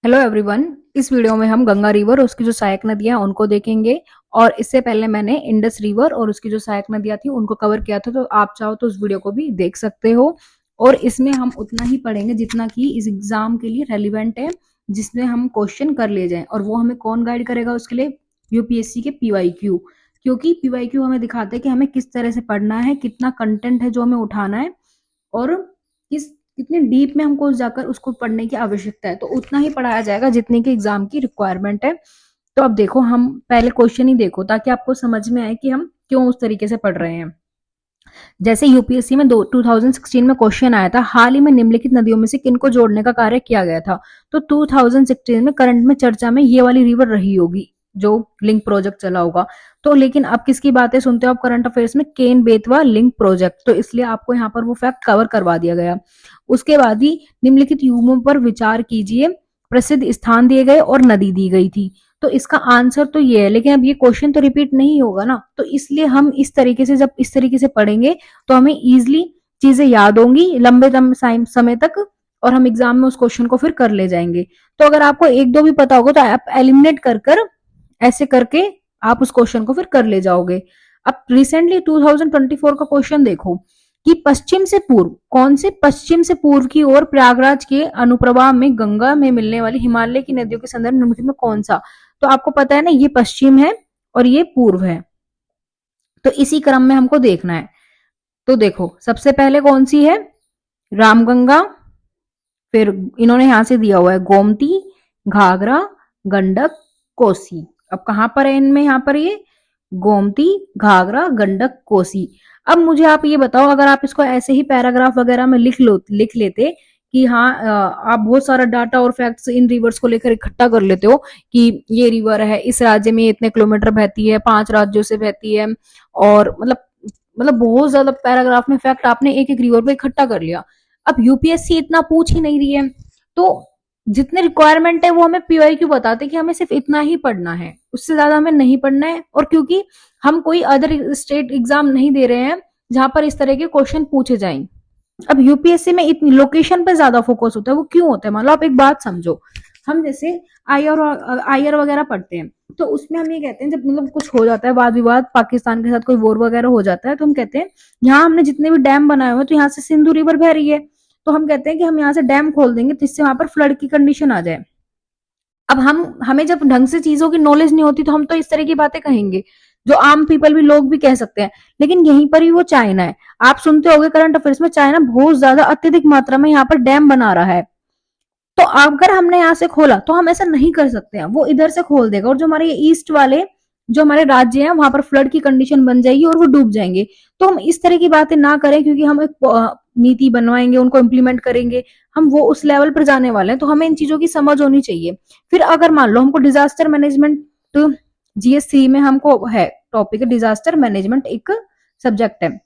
Hello everyone. इस video में हम गंगा रिवर और उसकी जो सहायक नदियां हैं उनको देखेंगे। और इससे पहले मैंने इंडस रिवर और उसकी जो सहायक नदियां थी उनको कवर किया था, तो आप चाहो तो उस वीडियो को भी देख सकते हो। और इसमें हम उतना ही पढ़ेंगे जितना कि इस एग्जाम के लिए रेलिवेंट है, जिसमें हम क्वेश्चन कर ले जाएं। और वो हमें कौन गाइड करेगा उसके लिए? यूपीएससी के पीवाईक्यू। क्योंकि पीवाईक्यू हमें दिखाते हैं कि हमें किस तरह से पढ़ना है, कितना कंटेंट है जो हमें उठाना है, और किस कितने डीप में हमको जाकर उसको पढ़ने की आवश्यकता है। तो उतना ही पढ़ाया जाएगा जितने की एग्जाम की रिक्वायरमेंट है। तो अब देखो, हम पहले क्वेश्चन ही देखो ताकि आपको समझ में आए कि हम क्यों उस तरीके से पढ़ रहे हैं। जैसे यूपीएससी में 2016 में क्वेश्चन आया था, हाल ही में निम्नलिखित नदियों में से किनको जोड़ने का कार्य किया गया था। तो 2016 में करंट में चर्चा में ये वाली रिवर रही होगी जो लिंक प्रोजेक्ट चला होगा। तो लेकिन आप किसकी बातें सुनते हो आप करंट अफेयर्स में? Ken Betwa link project. तो इसलिए आपको यहाँ पर वो फैक्ट कवर करवा दिया गया। उसके बाद ही निम्नलिखित युगों पर विचार कीजिए, प्रसिद्ध स्थान दिए गए और नदी दी गई थी। तो इसका आंसर तो ये है, लेकिन अब ये क्वेश्चन तो रिपीट नहीं होगा ना, तो इसलिए हम इस तरीके से, जब इस तरीके से पढ़ेंगे तो हमें इजिली चीजें याद होंगी लंबे समय तक, और हम एग्जाम में उस क्वेश्चन को फिर कर ले जाएंगे। तो अगर आपको एक दो भी पता होगा तो आप एलिमिनेट कर कर ऐसे करके आप उस क्वेश्चन को फिर कर ले जाओगे। अब रिसेंटली 2024 का क्वेश्चन देखो कि पश्चिम से पूर्व, कौन से पश्चिम से पूर्व की ओर प्रयागराज के अनुप्रवाह में गंगा में मिलने वाली हिमालय की नदियों के संदर्भ निम्नलिखित में कौन सा? तो आपको पता है ना, ये पश्चिम है और ये पूर्व है, तो इसी क्रम में हमको देखना है। तो देखो, सबसे पहले कौन सी है? रामगंगा। फिर इन्होंने यहां से दिया हुआ है गोमती, घाघरा, गंडक, कोसी। अब कहां पर है इनमें? यहां पर ये गोमती, घाघरा, गंडक, कोसी। अब मुझे आप ये बताओ, अगर आप इसको ऐसे ही पैराग्राफ वगैरह में लिख लेते कि हाँ, आप बहुत सारा डाटा और फैक्ट्स इन रिवर्स को लेकर इकट्ठा कर लेते हो कि ये रिवर है, इस राज्य में इतने किलोमीटर बहती है, 5 राज्यों से बहती है, और मतलब बहुत ज्यादा पैराग्राफ में फैक्ट आपने एक एक रिवर पे इकट्ठा कर लिया। अब यूपीएससी इतना पूछ ही नहीं रही है, तो जितने रिक्वायरमेंट है वो हमें पीवाईक्यू बताते कि हमें सिर्फ इतना ही पढ़ना है, उससे ज्यादा हमें नहीं पढ़ना है। और क्योंकि हम कोई अदर स्टेट एग्जाम नहीं दे रहे हैं जहां पर इस तरह के क्वेश्चन पूछे जाएं। अब यूपीएससी में इतनी लोकेशन पे ज्यादा फोकस होता है। वो क्यों होता है? मान लो आप एक बात समझो, हम जैसे आईआर वगैरह पढ़ते हैं, तो उसमें हम ये कहते हैं, जब मतलब कुछ हो जाता है वाद विवाद, पाकिस्तान के साथ कोई वॉर वगैरह हो जाता है, तो हम कहते हैं यहाँ हमने जितने भी डैम बनाए हुए हैं, तो यहाँ से सिंधु रिवर बह रही है, तो हम कहते हैं कि हम यहाँ से डैम खोल देंगे जिससे वहां पर फ्लड की कंडीशन आ जाए। अब हमें जब ढंग से चीजों की नॉलेज नहीं होती तो हम तो इस तरह की बातें कहेंगे, जो आम पीपल भी, लोग भी कह सकते हैं। लेकिन यहीं पर ही वो चाइना है, आप सुनते होंगे करंट अफेयर्स में, चाइना बहुत ज्यादा अत्यधिक मात्रा में यहाँ पर डैम बना रहा है। तो अगर हमने यहाँ से खोला तो हम ऐसा नहीं कर सकते हैं, वो इधर से खोल देगा, और जो हमारे ईस्ट वाले जो हमारे राज्य हैं वहां पर फ्लड की कंडीशन बन जाएगी और वो डूब जाएंगे। तो हम इस तरह की बातें ना करें, क्योंकि हम एक नीति बनवाएंगे, उनको इम्प्लीमेंट करेंगे, हम वो उस लेवल पर जाने वाले हैं, तो हमें इन चीजों की समझ होनी चाहिए। फिर अगर मान लो हमको डिजास्टर मैनेजमेंट, जीएस3 में हमको है टॉपिक, डिजास्टर मैनेजमेंट एक सब्जेक्ट है।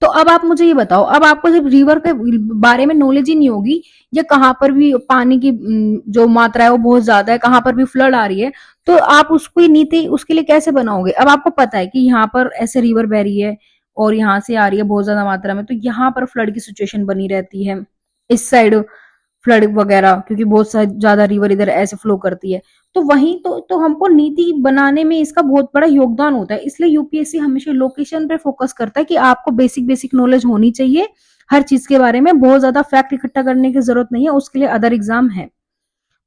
तो अब आप मुझे ये बताओ, अब आपको जब रिवर के बारे में नॉलेज ही नहीं होगी, या कहाँ पर भी पानी की जो मात्रा है वो बहुत ज्यादा है, कहाँ पर भी फ्लड आ रही है, तो आप उसको नीति उसके लिए कैसे बनाओगे? अब आपको पता है कि यहाँ पर ऐसे रिवर बह रही है और यहाँ से आ रही है बहुत ज्यादा मात्रा में, तो यहाँ पर फ्लड की सिचुएशन बनी रहती है, इस साइड फ्लड वगैरह, क्योंकि बहुत ज्यादा रिवर इधर ऐसे फ्लो करती है। तो वहीं तो हमको नीति बनाने में इसका बहुत बड़ा योगदान होता है। इसलिए यूपीएससी हमेशा लोकेशन पे फोकस करता है कि आपको बेसिक बेसिक नॉलेज होनी चाहिए हर चीज के बारे में, बहुत ज्यादा फैक्ट इकट्ठा करने की जरूरत नहीं है, उसके लिए अदर एग्जाम है।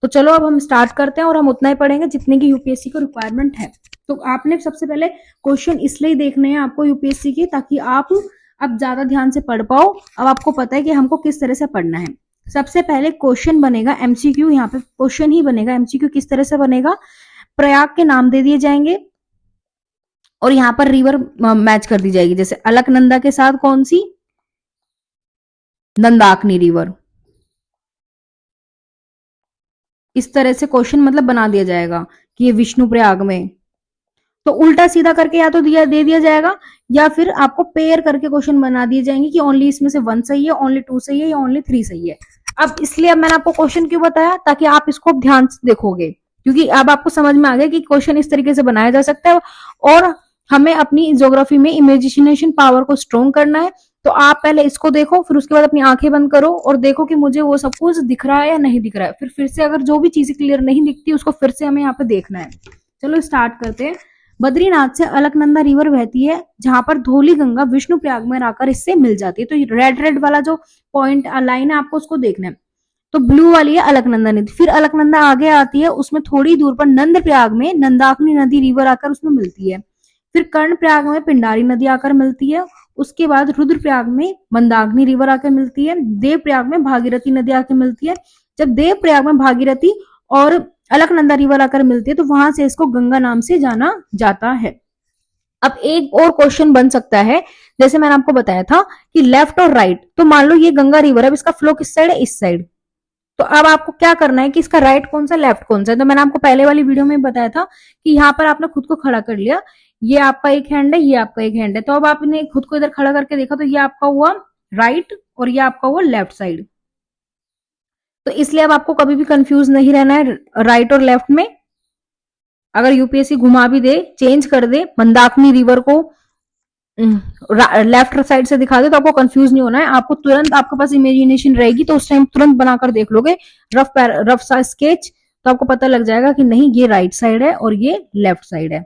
तो चलो अब हम स्टार्ट करते हैं, और हम उतना ही पढ़ेंगे जितने की यूपीएससी को रिक्वायरमेंट है। तो आपने सबसे पहले क्वेश्चन इसलिए देखने हैं आपको यूपीएससी के, ताकि आप अब ज्यादा ध्यान से पढ़ पाओ। अब आपको पता है कि हमको किस तरह से पढ़ना है। सबसे पहले क्वेश्चन बनेगा एमसीक्यू, यहाँ पे क्वेश्चन ही बनेगा। एमसीक्यू किस तरह से बनेगा? प्रयाग के नाम दे दिए जाएंगे और यहाँ पर रिवर मैच कर दी जाएगी, जैसे अलकनंदा के साथ कौन सी? नंदाकनी रिवर। इस तरह से क्वेश्चन मतलब बना दिया जाएगा कि ये विष्णु प्रयाग में। तो उल्टा सीधा करके या तो दे दिया जाएगा, या फिर आपको पेयर करके क्वेश्चन बना दिए जाएंगे कि ओनली इसमें से 1 सही है, ओनली 2 सही है, या ओनली 3 सही है। अब इसलिए अब मैंने आपको क्वेश्चन क्यों बताया, ताकि आप इसको ध्यान से देखोगे, क्योंकि अब आपको समझ में आ गया कि क्वेश्चन इस तरीके से बनाया जा सकता है। और हमें अपनी ज्योग्राफी में इमेजिनेशन पावर को स्ट्रॉन्ग करना है, तो आप पहले इसको देखो, फिर उसके बाद अपनी आंखें बंद करो और देखो कि मुझे वो सब कुछ दिख रहा है या नहीं दिख रहा है। फिर से अगर जो भी चीजें क्लियर नहीं दिखती उसको फिर से हमें यहाँ पे देखना है। चलो स्टार्ट करते हैं। बद्रीनाथ से अलकनंदा रिवर बहती है, जहां पर धौली गंगा विष्णु प्रयाग में आकर इससे मिल जाती है। तो रेड रेड वाला जो पॉइंट लाइन है आपको उसको देखना है। तो ब्लू वाली है अलकनंदा नदी। फिर अलकनंदा आगे आती है, उसमें थोड़ी दूर पर नंद प्रयाग में नंदाकिनी नदी रिवर आकर उसमें मिलती है। फिर कर्ण प्रयाग में पिंडारी नदी आकर मिलती है। उसके बाद रुद्रप्रयाग में मंदाकिनी रिवर आकर मिलती है। देव प्रयाग में भागीरथी नदी आकर मिलती है। जब देव प्रयाग में भागीरथी और अलकनंदा रिवर आकर मिलती है तो वहां से इसको गंगा नाम से जाना जाता है। अब एक और क्वेश्चन बन सकता है, जैसे मैंने आपको बताया था कि लेफ्ट और राइट, तो मान लो ये गंगा रिवर है, इसका फ्लो किस साइड है, इस साइड। तो अब आपको क्या करना है कि इसका राइट कौन सा लेफ्ट कौन सा है। तो मैंने आपको पहले वाली वीडियो में बताया था कि यहाँ पर आपने खुद को खड़ा कर लिया, ये आपका एक हैंड है, ये आपका एक हैंड है। तो अब आपने खुद को इधर खड़ा करके देखा तो ये आपका हुआ राइट और ये आपका हुआ लेफ्ट साइड। तो इसलिए अब आपको कभी भी कंफ्यूज नहीं रहना है राइट और लेफ्ट में। अगर यूपीएससी घुमा भी दे, चेंज कर दे, मंदाकिनी रिवर को लेफ्ट साइड से दिखा दे, तो आपको कंफ्यूज नहीं होना है। आपको तुरंत, आपके पास इमेजिनेशन रहेगी तो उस टाइम तुरंत बनाकर देख लोगे रफ सा स्केच, तो आपको पता लग जाएगा कि नहीं ये राइट साइड है और ये लेफ्ट साइड है,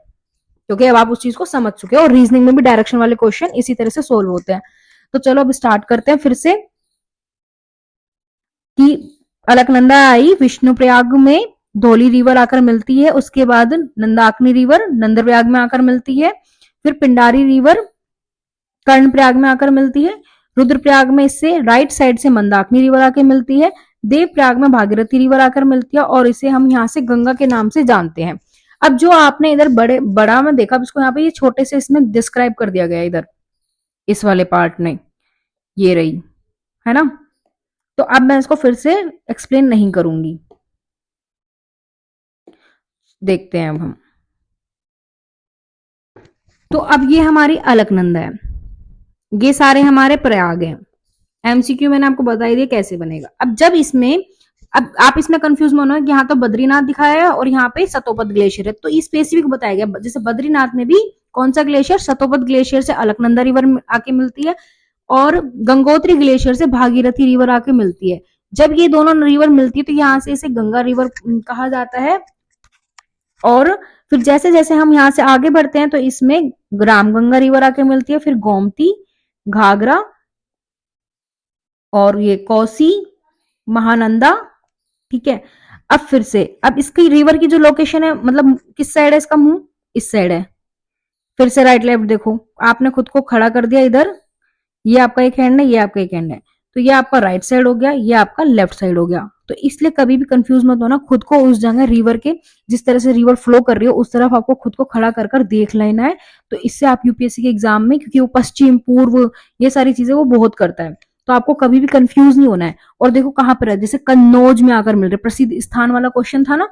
क्योंकि अब आप उस चीज को समझ चुके हो। और रीजनिंग में भी डायरेक्शन वाले क्वेश्चन इसी तरह से सोल्व होते हैं। तो चलो अब स्टार्ट करते हैं फिर से कि अलकनंदा आई विष्णुप्रयाग में, धौली रिवर आकर मिलती है। उसके बाद नंदाकिनी रिवर नंदप्रयाग में आकर मिलती है। फिर पिंडारी रिवर कर्णप्रयाग में आकर मिलती है। रुद्रप्रयाग में इससे राइट साइड से मंदाकिनी रिवर आकर मिलती है। देवप्रयाग में भागीरथी रिवर आकर मिलती है और इसे हम यहाँ से गंगा के नाम से जानते हैं। अब जो आपने इधर बड़ा में देखा, इसको यहाँ पे ये छोटे से इसमें डिस्क्राइब कर दिया गया इधर इस वाले पार्ट में, ये रही है ना। तो अब मैं इसको फिर से एक्सप्लेन नहीं करूंगी, देखते हैं अब हम। तो अब ये हमारी अलकनंदा है, ये सारे हमारे प्रयाग हैं। एमसीक्यू मैंने आपको बता ही दिया कैसे बनेगा। अब जब इसमें, अब आप इसमें कंफ्यूज मत होना कि यहाँ तो बद्रीनाथ दिखाया है और यहाँ पे सतोपत ग्लेशियर है, तो ये स्पेसिफिक बताया गया। जैसे बद्रीनाथ में भी कौन सा ग्लेशियर, सतोपत ग्लेशियर से अलकनंदा रिवर आके मिलती है और गंगोत्री ग्लेशियर से भागीरथी रिवर आके मिलती है। जब ये दोनों रिवर मिलती है तो यहाँ से इसे गंगा रिवर कहा जाता है। और फिर जैसे जैसे हम यहाँ से आगे बढ़ते हैं तो इसमें रामगंगा रिवर आके मिलती है, फिर गोमती, घाघरा और ये कोसी, महानंदा। ठीक है। अब फिर से, अब इसकी रिवर की जो लोकेशन है, मतलब किस साइड है इसका मुंह, इस साइड है। फिर से राइट लेफ्ट देखो, आपने खुद को खड़ा कर दिया इधर, ये आपका एक हैंड है, ये आपका एक हैंड है, तो ये आपका राइट साइड हो गया, ये आपका लेफ्ट साइड हो गया। तो इसलिए कभी भी कंफ्यूज मत होना, खुद को उस जगह रिवर के, जिस तरह से रिवर फ्लो कर रही हो उस तरफ आपको खुद को खड़ा कर कर देख लेना है। तो इससे आप यूपीएससी के एग्जाम में, क्योंकि वो पश्चिम पूर्व ये सारी चीजें वो बहुत करता है, तो आपको कभी भी कंफ्यूज नहीं होना है। और देखो कहां पर है, जैसे कन्नौज में आकर मिल रही है, प्रसिद्ध स्थान वाला क्वेश्चन था ना,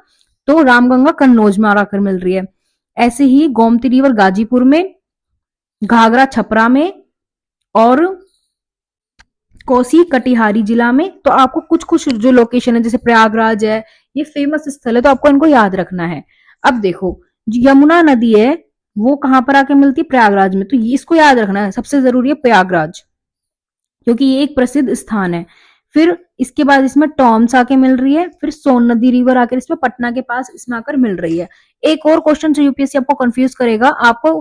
तो रामगंगा कन्नौज में आकर मिल रही है। ऐसे ही गोमती रिवर गाजीपुर में, घाघरा छपरा में और कोसी कटिहारी जिला में। तो आपको कुछ कुछ जो लोकेशन है, जैसे प्रयागराज है, ये फेमस स्थल है, तो आपको इनको याद रखना है। अब देखो जो यमुना नदी है वो कहां पर आके मिलती है, प्रयागराज में, तो इसको याद रखना है, सबसे जरूरी है प्रयागराज, क्योंकि ये एक प्रसिद्ध स्थान है। फिर इसके बाद इसमें टॉम्स आके मिल रही है, फिर सोन नदी रिवर आकर इसमें पटना के पास इसमें आकर मिल रही है। एक और क्वेश्चन जो यूपीएससी आपको कंफ्यूज करेगा, आपको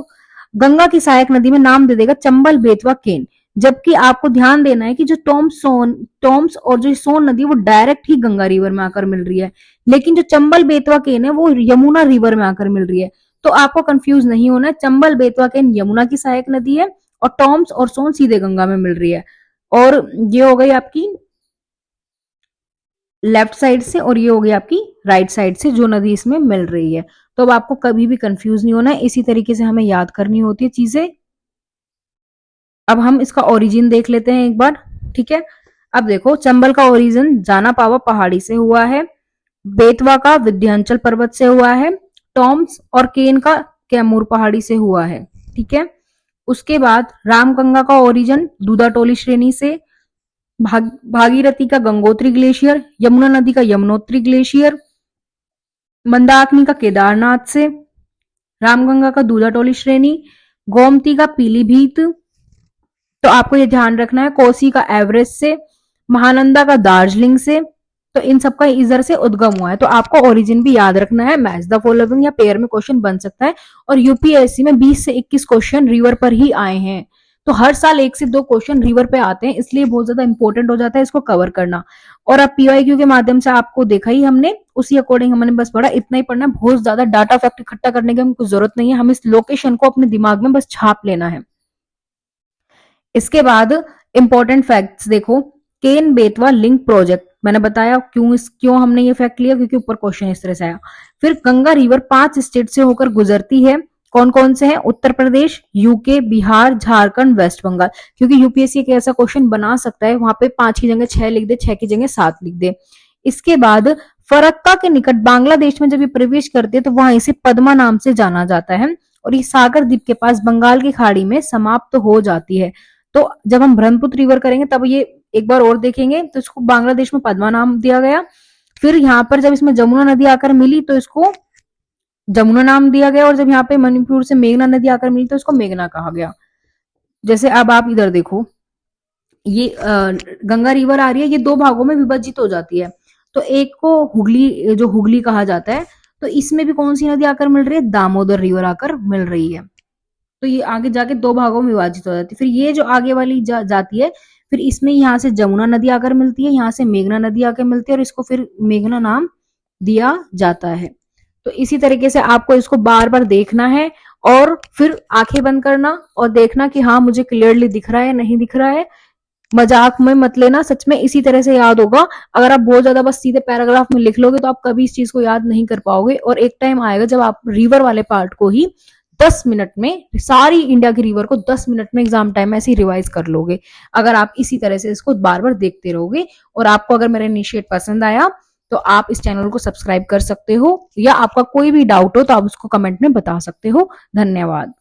गंगा की सहायक नदी में नाम दे देगा चंबल, बेतवा, केन, जबकि आपको ध्यान देना है कि जो टॉम्स और जो सोन नदी वो डायरेक्ट ही गंगा रिवर में आकर मिल रही है, लेकिन जो चंबल, बेतवा, केन है वो यमुना रिवर में आकर मिल रही है। तो आपको कंफ्यूज नहीं होना है, चंबल, बेतवा, केन यमुना की सहायक नदी है और टॉम्स और सोन सीधे गंगा में मिल रही है। और ये हो गई आपकी लेफ्ट साइड से और ये हो गई आपकी राइट साइड से जो नदी इसमें मिल रही है। तो अब आपको कभी भी कंफ्यूज नहीं होना है, इसी तरीके से हमें याद करनी होती है चीजें। अब हम इसका ओरिजिन देख लेते हैं एक बार। ठीक है। अब देखो, चंबल का ओरिजिन जाना पावा पहाड़ी से हुआ है, बेतवा का विंध्याचल पर्वत से हुआ है, टॉम्स और केन का कैमूर पहाड़ी से हुआ है। ठीक है। उसके बाद रामगंगा का ओरिजिन दूधाटोली श्रेणी से, भागीरथी का गंगोत्री ग्लेशियर, यमुना नदी का यमुनोत्री ग्लेशियर, मंदाकिनी का केदारनाथ से, रामगंगा का दूधाटोली श्रेणी, गोमती का पीलीभीत, तो आपको ये ध्यान रखना है, कोसी का एवरेस्ट से, महानंदा का दार्जिलिंग से, तो इन सब का इधर से उद्गम हुआ है। तो आपको ओरिजिन भी याद रखना है। मैच द फॉलोइंग या पेयर में क्वेश्चन बन सकता है, और यूपीएससी में 20 से 21 क्वेश्चन रिवर पर ही आए हैं। तो हर साल 1 से 2 क्वेश्चन रिवर पे आते हैं, इसलिए बहुत ज्यादा इंपॉर्टेंट हो जाता है इसको कवर करना। और अब पीवाईक्यू के माध्यम से आपको देखा ही हमने, उसी अकॉर्डिंग हमने बस पढ़ा, इतना ही पढ़ना है। बहुत ज्यादा डाटा फैक्ट इकट्ठा करने की हमको जरूरत नहीं है, हम इस लोकेशन को अपने दिमाग में बस छाप लेना है। इसके बाद इंपॉर्टेंट फैक्ट्स देखो, केन बेतवा लिंक प्रोजेक्ट, मैंने बताया क्यों हमने ये फैक्ट लिया, क्योंकि ऊपर क्वेश्चन इस तरह से आया। फिर गंगा रिवर 5 स्टेट से होकर गुजरती है, कौन कौन से हैं? Uttar Pradesh, UK, Bihar, Jharkhand, waste Bengal. क्योंकि यूपीएससी एक ऐसा क्वेश्चन बना सकता है, वहां पे 5 की जगह 6 लिख दे, 6 की जगह 7 लिख दे। इसके बाद फरक्का के निकट बांग्लादेश में जब ये प्रवेश करते हैं तो वहां इसे पद्मा नाम से जाना जाता है, और ये सागर द्वीप के पास बंगाल की खाड़ी में समाप्त हो जाती है। तो जब हम ब्रह्मपुत्र रिवर करेंगे तब ये एक बार और देखेंगे, तो इसको बांग्लादेश में पद्मा नाम दिया गया। फिर यहाँ पर जब इसमें जमुना नदी आकर मिली तो इसको जमुना नाम दिया गया, और जब यहाँ पे मणिपुर से मेघना नदी आकर मिली तो इसको मेघना कहा गया। जैसे अब आप इधर देखो, ये गंगा रिवर आ रही है, ये 2 भागों में विभाजित हो जाती है। तो एक को हुगली, जो हुगली कहा जाता है, तो इसमें भी कौन सी नदी आकर मिल रही है? दामोदर रिवर आकर मिल रही है। तो ये आगे जाके 2 भागों में विभाजित हो जाती है। फिर ये जो आगे वाली जाती है, फिर इसमें यहाँ से जमुना नदी आकर मिलती है, यहाँ से मेघना नदी आकर मिलती है, और इसको फिर मेघना नाम दिया जाता है। तो इसी तरीके से आपको इसको बार बार देखना है, और फिर आंखें बंद करना और देखना कि हाँ मुझे क्लियरली दिख रहा है नहीं दिख रहा है। मजाक में मत लेना, सच में इसी तरह से याद होगा। अगर आप बहुत ज्यादा बस सीधे पैराग्राफ में लिख लोगे तो आप कभी इस चीज को याद नहीं कर पाओगे, और एक टाइम आएगा जब आप रिवर वाले पार्ट को ही 10 मिनट में, सारी इंडिया की रिवर को 10 मिनट में एग्जाम टाइम में ऐसे ही रिवाइज कर लोगे, अगर आप इसी तरह से इसको बार बार देखते रहोगे। और आपको अगर मेरा इनिशिएट पसंद आया तो आप इस चैनल को सब्सक्राइब कर सकते हो, या आपका कोई भी डाउट हो तो आप उसको कमेंट में बता सकते हो। धन्यवाद।